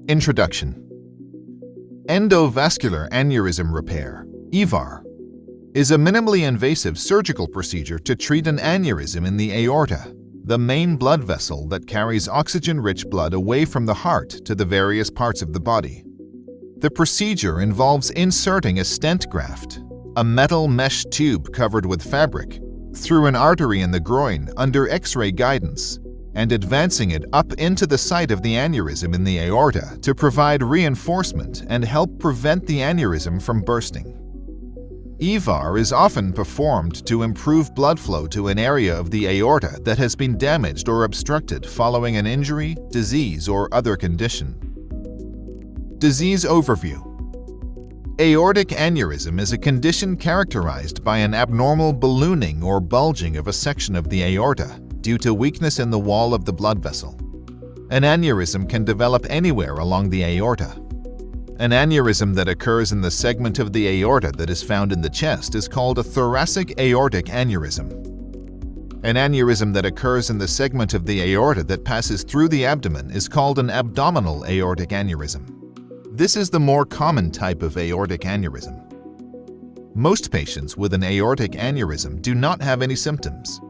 Introduction. Endovascular Aneurysm Repair, EVAR, is a minimally invasive surgical procedure to treat an aneurysm in the aorta, the main blood vessel that carries oxygen-rich blood away from the heart to the various parts of the body. The procedure involves inserting a stent graft, a metal mesh tube covered with fabric, through an artery in the groin under X-ray guidance, and advancing it up into the site of the aneurysm in the aorta to provide reinforcement and help prevent the aneurysm from bursting. EVAR is often performed to improve blood flow to an area of the aorta that has been damaged or obstructed following an injury, disease, or other condition. Disease overview. Aortic aneurysm is a condition characterized by an abnormal ballooning or bulging of a section of the aorta due to weakness in the wall of the blood vessel. An aneurysm can develop anywhere along the aorta. An aneurysm that occurs in the segment of the aorta that is found in the chest is called a thoracic aortic aneurysm. An aneurysm that occurs in the segment of the aorta that passes through the abdomen is called an abdominal aortic aneurysm. This is the more common type of aortic aneurysm. Most patients with an aortic aneurysm do not have any symptoms.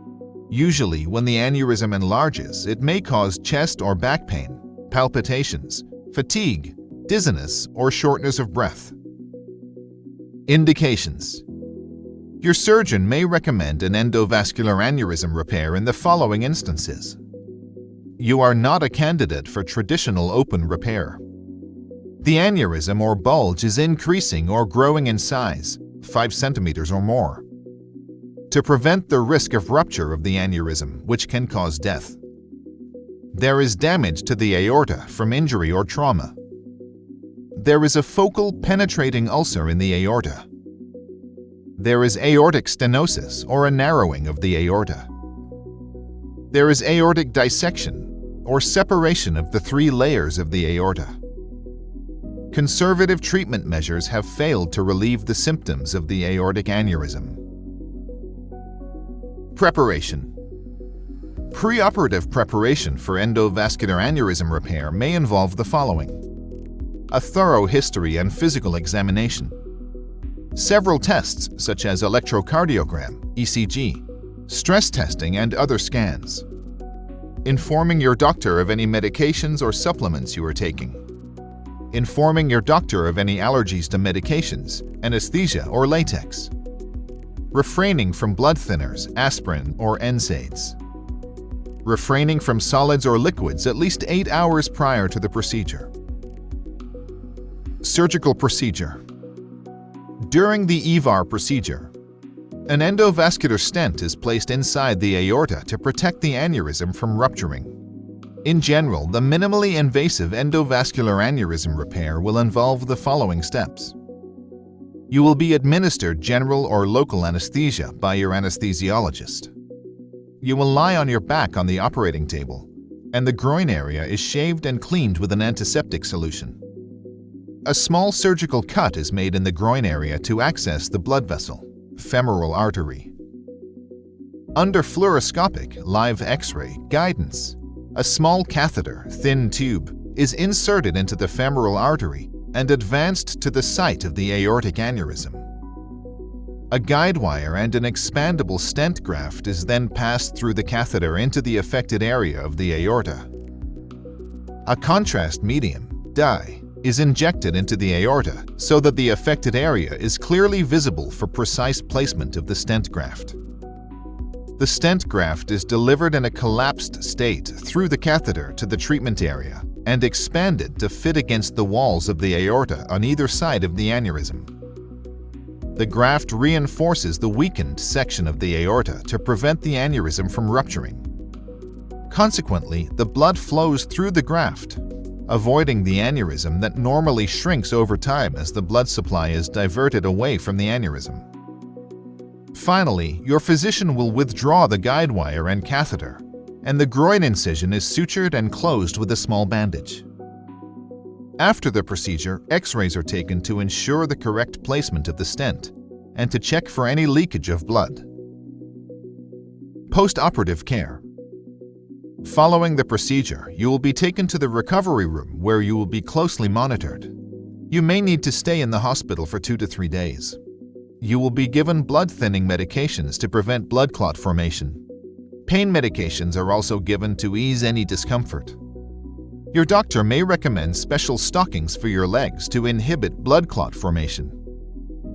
Usually, when the aneurysm enlarges, it may cause chest or back pain, palpitations, fatigue, dizziness, or shortness of breath. Indications. Your surgeon may recommend an endovascular aneurysm repair in the following instances. You are not a candidate for traditional open repair. The aneurysm or bulge is increasing or growing in size, 5 centimeters or more. To prevent the risk of rupture of the aneurysm, which can cause death. There is damage to the aorta from injury or trauma. There is a focal penetrating ulcer in the aorta. There is aortic stenosis or a narrowing of the aorta. There is aortic dissection or separation of the 3 layers of the aorta. Conservative treatment measures have failed to relieve the symptoms of the aortic aneurysm. Preparation. Preoperative preparation for endovascular aneurysm repair may involve the following: a thorough history and physical examination, several tests such as electrocardiogram, ECG, stress testing, and other scans, informing your doctor of any medications or supplements you are taking, informing your doctor of any allergies to medications, anesthesia, or latex, refraining from blood thinners, aspirin, or NSAIDs, refraining from solids or liquids at least 8 hours prior to the procedure. Surgical procedure. During the EVAR procedure, an endovascular stent is placed inside the aorta to protect the aneurysm from rupturing. In general, the minimally invasive endovascular aneurysm repair will involve the following steps. You will be administered general or local anesthesia by your anesthesiologist. You will lie on your back on the operating table, and the groin area is shaved and cleaned with an antiseptic solution. A small surgical cut is made in the groin area to access the blood vessel, femoral artery. Under fluoroscopic live X-ray guidance, a small catheter, thin tube, is inserted into the femoral artery and advanced to the site of the aortic aneurysm. A guide wire and an expandable stent graft is then passed through the catheter into the affected area of the aorta. A contrast medium, dye, is injected into the aorta so that the affected area is clearly visible for precise placement of the stent graft. The stent graft is delivered in a collapsed state through the catheter to the treatment area and expanded to fit against the walls of the aorta on either side of the aneurysm. The graft reinforces the weakened section of the aorta to prevent the aneurysm from rupturing. Consequently, the blood flows through the graft, avoiding the aneurysm that normally shrinks over time as the blood supply is diverted away from the aneurysm. Finally, your physician will withdraw the guide wire and catheter, and the groin incision is sutured and closed with a small bandage. After the procedure, X-rays are taken to ensure the correct placement of the stent and to check for any leakage of blood. Post-operative care. Following the procedure, you will be taken to the recovery room where you will be closely monitored. You may need to stay in the hospital for 2 to 3 days. You will be given blood-thinning medications to prevent blood clot formation. Pain medications are also given to ease any discomfort. Your doctor may recommend special stockings for your legs to inhibit blood clot formation.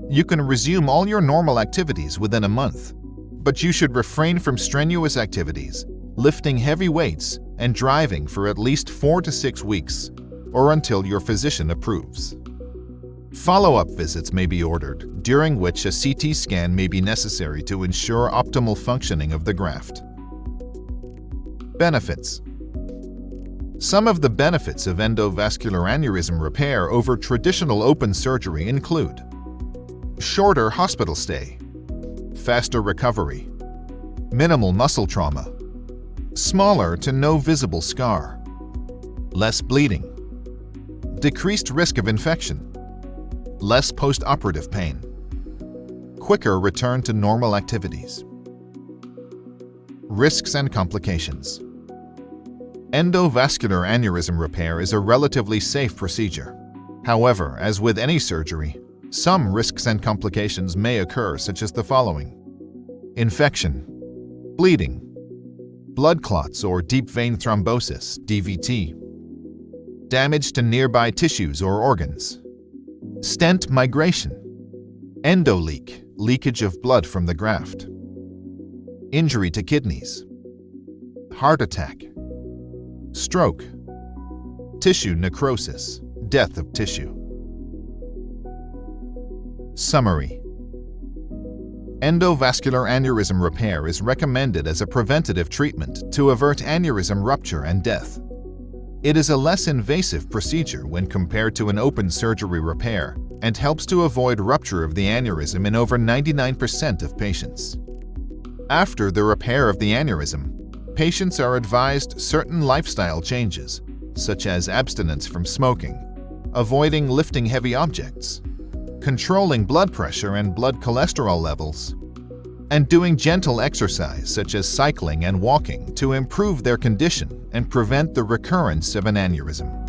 You can resume all your normal activities within a month, but you should refrain from strenuous activities, lifting heavy weights, and driving for at least 4 to 6 weeks, or until your physician approves. Follow-up visits may be ordered, during which a CT scan may be necessary to ensure optimal functioning of the graft. Benefits. Some of the benefits of endovascular aneurysm repair over traditional open surgery include shorter hospital stay, faster recovery, minimal muscle trauma, smaller to no visible scar, less bleeding, decreased risk of infection, less post-operative pain, quicker return to normal activities. Risks and complications. Endovascular aneurysm repair is a relatively safe procedure. However, as with any surgery, some risks and complications may occur, such as the following: infection, bleeding, blood clots or deep vein thrombosis (DVT), damage to nearby tissues or organs, stent migration, endoleak, leakage of blood from the graft, injury to kidneys, heart attack, stroke, tissue necrosis, death of tissue. Summary. Endovascular aneurysm repair is recommended as a preventative treatment to avert aneurysm rupture and death. It is a less invasive procedure when compared to an open surgery repair and helps to avoid rupture of the aneurysm in over 99% of patients. After the repair of the aneurysm, patients are advised certain lifestyle changes, such as abstinence from smoking, avoiding lifting heavy objects, controlling blood pressure and blood cholesterol levels, and doing gentle exercise such as cycling and walking to improve their condition and prevent the recurrence of an aneurysm.